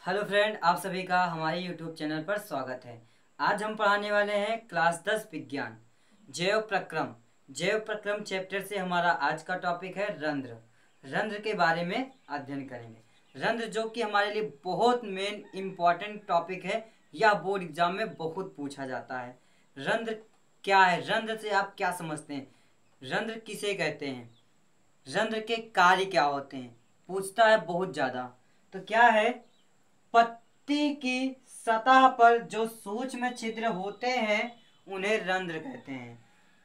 Hello friend, आप सभी का हमारे यूट्यूब चैनल पर स्वागत है। आज हम पढ़ाने वाले हैं क्लास 10 विज्ञान जैव प्रक्रम। जैव प्रक्रम चैप्टर से हमारा आज का टॉपिक है रंध्र। रंध्र के बारे में अध्ययन करेंगे। रंध्र जो कि हमारे लिए बहुत मेन इम्पॉर्टेंट टॉपिक है, यह बोर्ड एग्जाम में बहुत पूछा जाता है। रंध्र क्या है? रंध्र से आप क्या समझते हैं? रंध्र किसे कहते हैं? रंध्र के कार्य क्या होते हैं? पूछता है बहुत ज़्यादा। तो क्या है? पत्ती की सतह पर जो सूक्ष्म छिद्र होते हैं उन्हें रंध्र कहते हैं।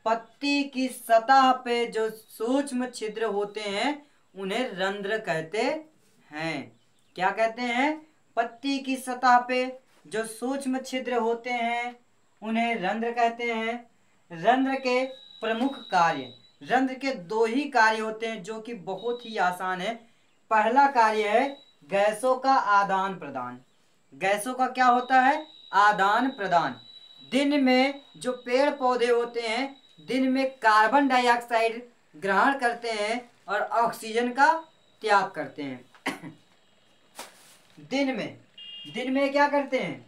पत्ती की सतह पे जो सूक्ष्म छिद्र होते हैं उन्हें रंध्र कहते हैं। क्या कहते हैं? पत्ती की सतह पे जो सूक्ष्म छिद्र होते हैं उन्हें रंध्र कहते हैं। रंध्र के प्रमुख कार्य, रंध्र के दो ही कार्य होते हैं जो कि बहुत ही आसान है। पहला कार्य है गैसों का आदान प्रदान। गैसों का क्या होता है? आदान प्रदान। दिन में जो पेड़ पौधे होते हैं दिन में कार्बन डाइऑक्साइड ग्रहण करते हैं और ऑक्सीजन का त्याग करते हैं। दिन में क्या करते हैं?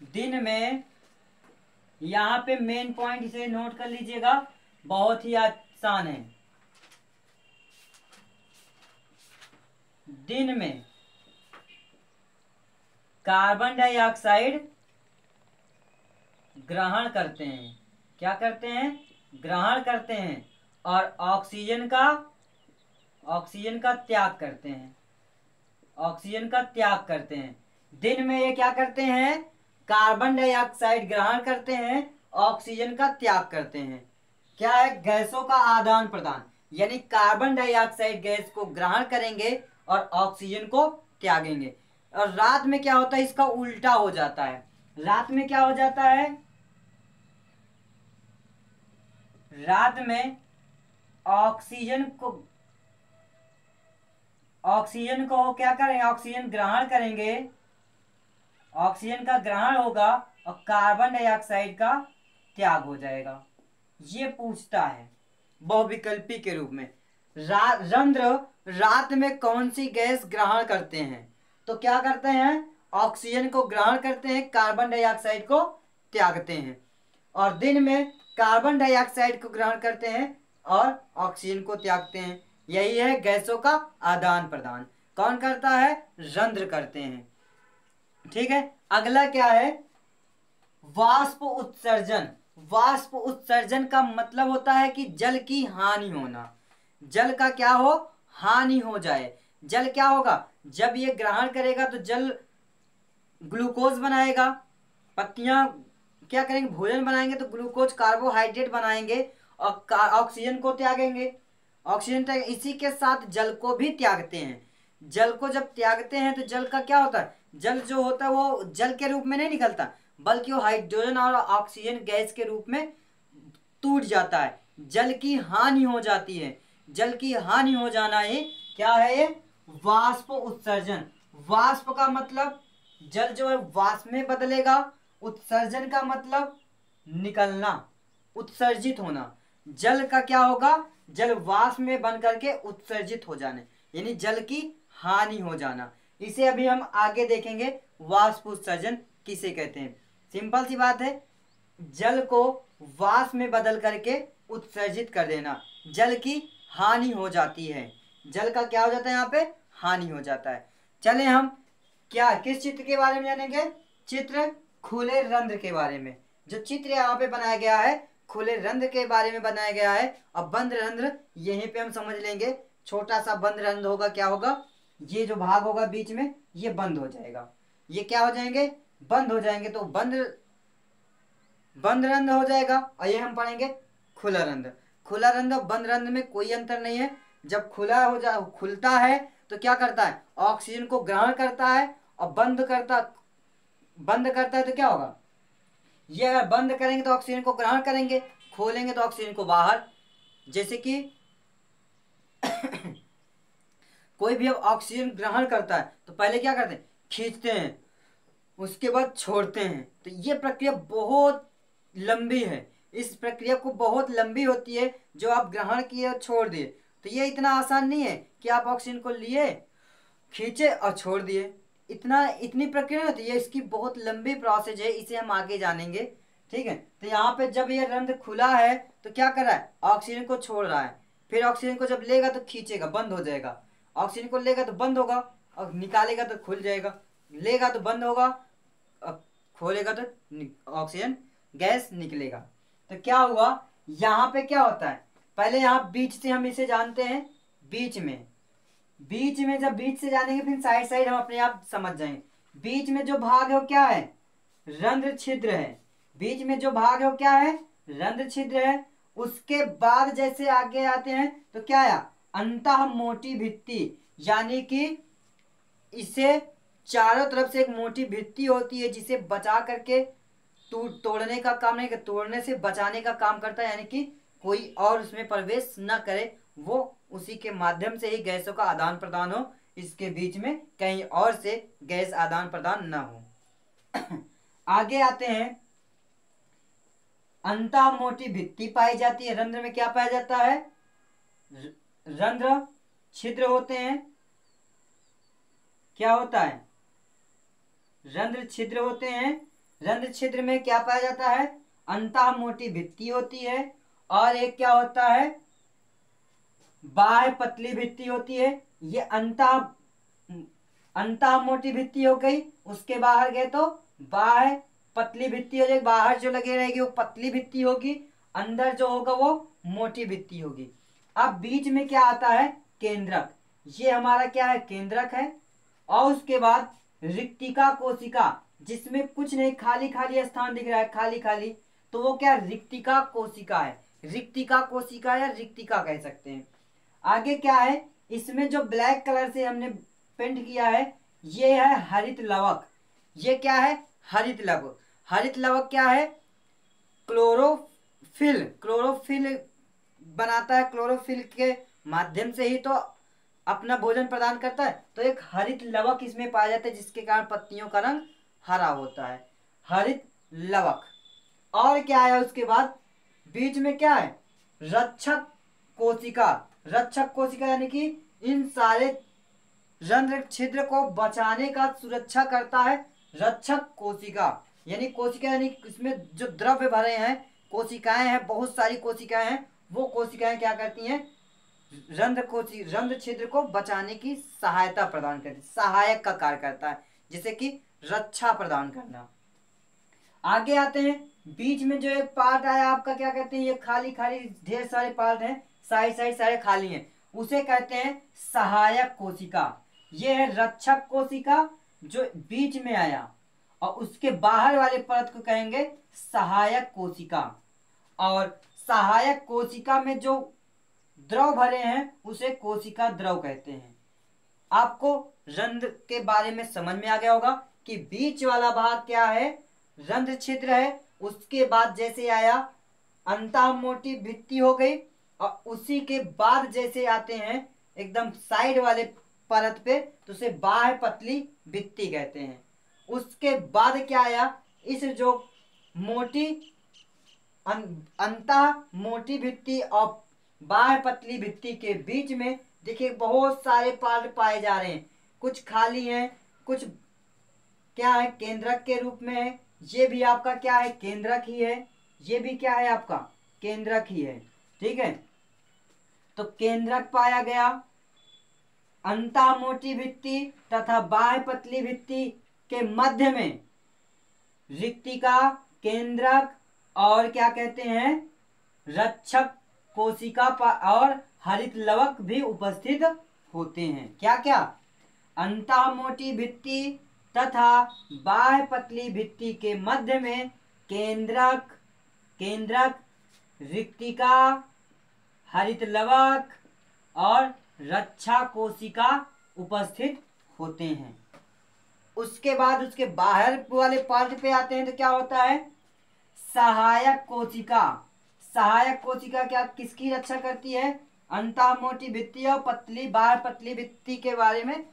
दिन में, यहाँ पे मेन पॉइंट इसे नोट कर लीजिएगा, बहुत ही आसान है। दिन में कार्बन डाइऑक्साइड ग्रहण करते हैं। क्या करते हैं? ग्रहण करते हैं और ऑक्सीजन का त्याग करते हैं। ऑक्सीजन का त्याग करते हैं। दिन में ये क्या करते हैं? कार्बन डाइऑक्साइड ग्रहण करते हैं, ऑक्सीजन का त्याग करते हैं। क्या है? गैसों का आदान प्रदान, यानी कार्बन डाइऑक्साइड गैस को ग्रहण करेंगे और ऑक्सीजन को त्यागेंगे। और रात में क्या होता है? इसका उल्टा हो जाता है। रात में क्या हो जाता है? रात में ऑक्सीजन को क्या करेंगे? ऑक्सीजन ग्रहण करेंगे, ऑक्सीजन का ग्रहण होगा और कार्बन डाइऑक्साइड का त्याग हो जाएगा। ये पूछता है बहुविकल्पी के रूप में। रंध्र रात में कौन सी गैस ग्रहण करते हैं? तो क्या करते हैं? ऑक्सीजन को ग्रहण करते हैं, कार्बन डाइऑक्साइड को त्यागते हैं। और दिन में कार्बन डाइऑक्साइड को ग्रहण करते हैं और ऑक्सीजन को त्यागते हैं। यही है गैसों का आदान प्रदान। कौन करता है? रंध्र करते हैं। ठीक है। अगला क्या है? वाष्प उत्सर्जन। वाष्प उत्सर्जन का मतलब होता है कि जल की हानि होना। जल का क्या हो? हानि हो जाए। जल क्या होगा? जब ये ग्रहण करेगा तो जल ग्लूकोज बनाएगा। पत्तियां क्या करेंगे? भोजन बनाएंगे तो ग्लूकोज कार्बोहाइड्रेट बनाएंगे और ऑक्सीजन को त्यागेंगे। ऑक्सीजन त्याग, इसी के साथ जल को भी त्यागते हैं। जल को जब त्यागते हैं तो जल का क्या होता है? जल जो होता है वो जल के रूप में नहीं निकलता, बल्कि वो हाइड्रोजन और ऑक्सीजन गैस के रूप में टूट जाता है। जल की हानि हो जाती है। जल की हानि हो जाना ही क्या है? ये वाष्प उत्सर्जन। वाष्प का मतलब जल जो है वाष्प में बदलेगा। उत्सर्जन का मतलब निकलना, उत्सर्जित होना। जल का क्या होगा? जल वाष्प में बन करके उत्सर्जित हो जाने, यानी जल की हानि हो जाना। इसे अभी हम आगे देखेंगे वाष्प उत्सर्जन किसे कहते हैं। सिंपल सी बात है, जल को वाष्प में बदल करके उत्सर्जित कर देना। जल की हानि हो जाती है। जल का क्या हो जाता है? यहाँ पे हानि हो जाता है। चले हम क्या किस चित्र के बारे में जानेंगे? चित्र खुले रंध्र के बारे में। जो चित्र यहाँ पे बनाया गया है खुले रंध्र के बारे में बनाया गया है। अब बंद रंध्र यहीं पे हम समझ लेंगे। छोटा सा बंद रंध्र होगा, क्या होगा? ये जो भाग होगा बीच में ये बंद हो जाएगा। ये क्या हो जाएंगे? बंद हो जाएंगे। तो बंद रंध्र हो जाएगा। और ये हम पढ़ेंगे खुला रंध्र। खुला रंध्र और बंद रंध्र में कोई अंतर नहीं है। जब खुलता है तो क्या करता है? ऑक्सीजन को ग्रहण करता है और बंद करता है तो क्या होगा? ये अगर बंद करेंगे तो ऑक्सीजन को ग्रहण करेंगे, खोलेंगे तो ऑक्सीजन को बाहर। जैसे कि कोई भी अब ऑक्सीजन ग्रहण करता है तो पहले क्या करते हैं? खींचते हैं, उसके बाद छोड़ते हैं। तो ये प्रक्रिया बहुत लंबी है। इस प्रक्रिया को बहुत लंबी होती है जो आप ग्रहण किए और छोड़ दिए। तो ये इतना आसान नहीं है कि आप ऑक्सीजन को लिए, खींचे और छोड़ दिए। इतनी प्रक्रिया होती है, इसकी बहुत लंबी प्रोसेस है, इसे हम आगे जानेंगे। ठीक है, तो यहाँ पे जब ये रंध्र खुला है तो क्या कर रहा है, ऑक्सीजन को छोड़ रहा है, फिर ऑक्सीजन को जब लेगा तो खींचेगा, बंद हो जाएगा, ऑक्सीजन को लेगा तो बंद होगा, और निकालेगा तो खुल जाएगा, लेगा तो बंद होगा, अब खोलेगा तो ऑक्सीजन गैस निकलेगा। तो क्या हुआ, यहाँ पे क्या होता है, पहले यहाँ बीच से हम इसे जानते हैं, बीच में जब बीच से जानेंगे फिर साइड साइड हम अपने आप समझ जाएंगे। बीच में जो भाग है वो क्या है, रंध्र छिद्र है, बीच में जो भाग है वो क्या है, रंध्र छिद्र है। उसके बाद जैसे आगे आते हैं तो क्या है, अंतः मोटी भित्ति, यानी कि इसे चारों तरफ से एक मोटी भित्ति होती है जिसे बचा करके तोड़ने का काम नहीं, तोड़ने से बचाने का काम करता है, यानी कि कोई और उसमें प्रवेश न करे, वो उसी के माध्यम से ही गैसों का आदान प्रदान हो, इसके बीच में कहीं और से गैस आदान प्रदान न हो। आगे आते हैं, अंतः मोटी भित्ति पाई जाती है, रंध्र में क्या पाया जाता है, रंध्र छिद्र होते हैं, क्या होता है, रंध्र छिद्र होते हैं। रंध्र छिद्र में क्या पाया जाता है, अंतः मोटी भित्ति होती है, और एक क्या होता है, बाह्य पतली भित्ति होती है। ये अंतः मोटी भित्ति हो गई, उसके बाहर गए तो बाह्य पतली भित्ति हो जाएगी, बाहर जो लगे रहेगी वो पतली भित्ति होगी, अंदर जो होगा वो मोटी भित्ति होगी। अब बीच में क्या आता है, केंद्रक, ये हमारा क्या है, केंद्रक है। और उसके बाद रिक्तिका कोशिका, जिसमें कुछ नहीं, खाली खाली स्थान दिख रहा है, खाली खाली, तो वो क्या, रिक्तिका कोशिका है, रिक्तिका कोशिका या रिक्तिका कह सकते हैं। आगे क्या है, इसमें जो ब्लैक कलर से हमने पेंट किया है ये है हरित लवक। ये क्या है, हरित लवक। हरित लवक क्या है, क्लोरोफिल बनाता है, क्लोरोफिल के माध्यम से ही तो अपना भोजन प्रदान करता है। तो एक हरित लवक इसमें पाया जाता है जिसके कारण पत्तियों का रंग हरा होता है, हरित लवक। और क्या है उसके बाद, बीच में क्या है, रक्षक कोशिका। रक्षक कोशिका यानी कि इन सारे रंध्र छिद्र को बचाने का सुरक्षा करता है रक्षक कोशिका। यानी कोशिका यानी इसमें जो द्रव्य भरे हैं, कोशिकाएं हैं, बहुत सारी कोशिकाएं हैं, वो कोशिकाएं क्या करती हैं, रंध्र छिद्र को बचाने की सहायता प्रदान करती है, सहायक का कार्य करता है, जैसे कि रक्षा प्रदान करना। आगे आते हैं, बीच में जो एक पार्ट आया आपका, क्या कहते हैं, ये खाली खाली ढेर सारे पार्ट हैं, साइड साइड सारे खाली हैं, उसे कहते हैं सहायक कोशिका। ये है रक्षक कोशिका जो बीच में आया, और उसके बाहर वाले परत को कहेंगे सहायक कोशिका। और सहायक कोशिका में जो द्रव भरे हैं उसे कोशिका द्रव कहते हैं। आपको रंध्र के बारे में समझ में आ गया होगा कि बीच वाला भाग क्या है, रंध्र छिद्र है, उसके बाद जैसे आया अंतः मोटी भित्ति हो गई, और उसी के बाद जैसे आते हैं एकदम साइड वाले परत पे तो उसे बाह्य पतली भित्ति कहते हैं। उसके बाद क्या आया, इस जो मोटी अंतः मोटी भित्ति और बाह्य पतली भित्ति के बीच में देखिए बहुत सारे पार्ट पाए जा रहे हैं, कुछ खाली हैं, कुछ क्या है, केंद्रक के रूप में है। ये भी आपका क्या है, केंद्रक ही है, ये भी क्या है आपका, केंद्रक ही है। ठीक है, तो केंद्रक पाया गया, अंतः मोटी भित्ति तथा बाह्य पतली भित्ति के मध्य में रिक्तिका, केंद्रक और क्या कहते हैं, रक्षक कोशिका और हरित लवक भी उपस्थित होते हैं। क्या क्या, अंतः मोटी भित्ति तथा बाह्य पतली भित्ति के मध्य में केंद्रक, रिक्तिका, हरित लवक और रक्षा कोशिका उपस्थित होते हैं। उसके बाद उसके बाहर वाले पार्ट पे आते हैं तो क्या होता है, सहायक कोशिका। सहायक कोशिका क्या किसकी रक्षा करती है, अंतः मोटी भित्ति और पतली बाह्य पतली भित्ति के बारे में,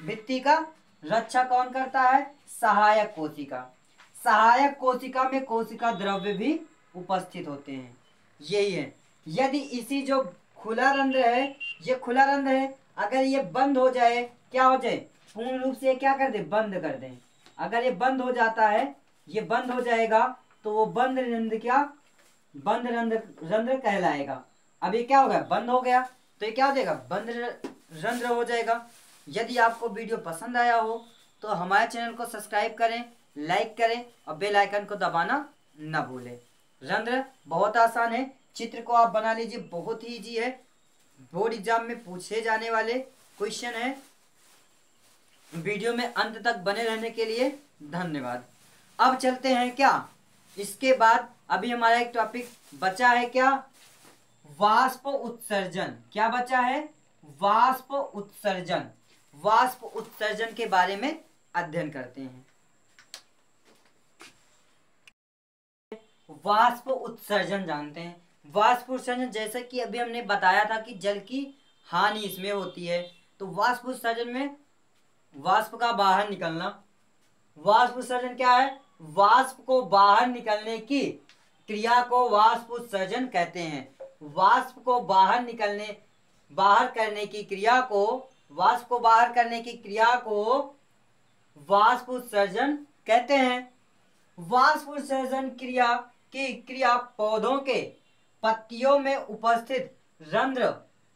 भित्ति का रक्षा कौन करता है, सहायक कोशिका। सहायक कोशिका में कोशिका द्रव्य भी उपस्थित होते हैं। यही है, यदि इसी जो खुला रंध्र है, ये खुला रंध्र है, अगर ये बंद हो जाए क्या हो जाए, पूर्ण रूप से क्या कर दे, बंद कर दें। अगर ये बंद हो जाता है, ये बंद हो जाएगा तो वो बंद रंध्र क्या, बंद रंध्र कहलाएगा। अब ये क्या हो गया, बंद हो गया, तो ये क्या हो जाएगा, बंद रंध्र हो जाएगा। यदि आपको वीडियो पसंद आया हो तो हमारे चैनल को सब्सक्राइब करें, लाइक करें और बेल आइकन को दबाना न भूलें। रंध्र बहुत आसान है, चित्र को आप बना लीजिए, बहुत ही इजी है। बोर्ड एग्जाम में पूछे जाने वाले क्वेश्चन है। वीडियो में अंत तक बने रहने के लिए धन्यवाद। अब चलते हैं क्या, इसके बाद अभी हमारा एक टॉपिक बचा है क्या, वाष्प उत्सर्जन। क्या बचा है, वाष्प उत्सर्जन। वाष्प उत्सर्जन के बारे में अध्ययन करते हैं। वाष्प उत्सर्जन जानते हैं। वाष्प उत्सर्जन जैसे कि अभी हमने बताया था कि जल की हानि इसमें होती है, तो वाष्प उत्सर्जन में वाष्प का बाहर निकलना। वाष्प उत्सर्जन क्या है, वाष्प को बाहर निकलने की क्रिया को वाष्प उत्सर्जन कहते हैं। वाष्प को बाहर करने की क्रिया को, वाष्प को बाहर करने की क्रिया को वाष्प उत्सर्जन कहते हैं। वाष्प उत्सर्जन क्रिया पौधों के पत्तियों में उपस्थित रंध्र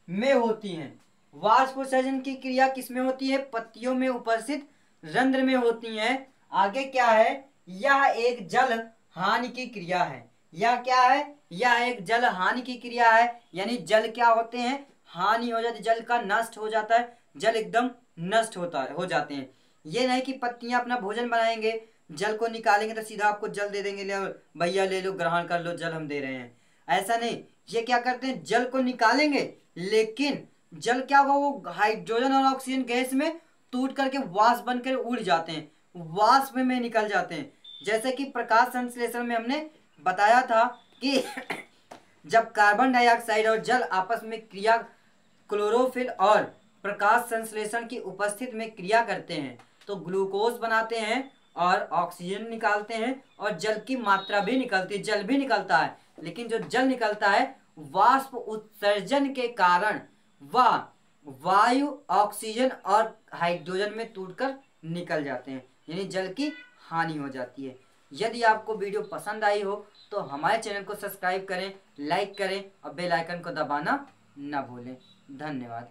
में होती है। वाष्प उत्सर्जन की क्रिया किसमें होती है, पत्तियों में उपस्थित रंध्र में होती है। आगे क्या है, यह एक जल हानि की क्रिया है। यह क्या है, यह एक जल हानि की क्रिया है, यानी जल क्या होते हैं, हानि हो जाती है, जल का नष्ट हो जाता है, जल एकदम नष्ट हो जाते हैं। ये नहीं कि पत्तियां अपना भोजन बनाएंगे, जल को निकालेंगे तो सीधा आपको जल दे देंगे, ले भैया ले लो, ग्रहण कर लो, जल हम दे रहे हैं, ऐसा नहीं। ये क्या करते हैं, जल को निकालेंगे, लेकिन जल क्या होगा, वो हाइड्रोजन और ऑक्सीजन गैस में टूट करके वाष्प बनकर उड़ जाते हैं, वाष्प में निकल जाते हैं। जैसे कि प्रकाश संश्लेषण में हमने बताया था कि जब कार्बन डाइऑक्साइड और जल आपस में क्रिया, क्लोरोफिल और प्रकाश संश्लेषण की उपस्थिति में क्रिया करते हैं तो ग्लूकोज बनाते हैं और ऑक्सीजन निकालते हैं और जल की मात्रा भी निकलती है, जल भी निकलता है। लेकिन जो जल निकलता है वाष्प उत्सर्जन के कारण वह वायु, ऑक्सीजन और हाइड्रोजन में टूटकर निकल जाते हैं, यानी जल की हानि हो जाती है। यदि आपको वीडियो पसंद आई हो तो हमारे चैनल को सब्सक्राइब करें, लाइक करें और बेल आइकन को दबाना न भूलें। धन्यवाद।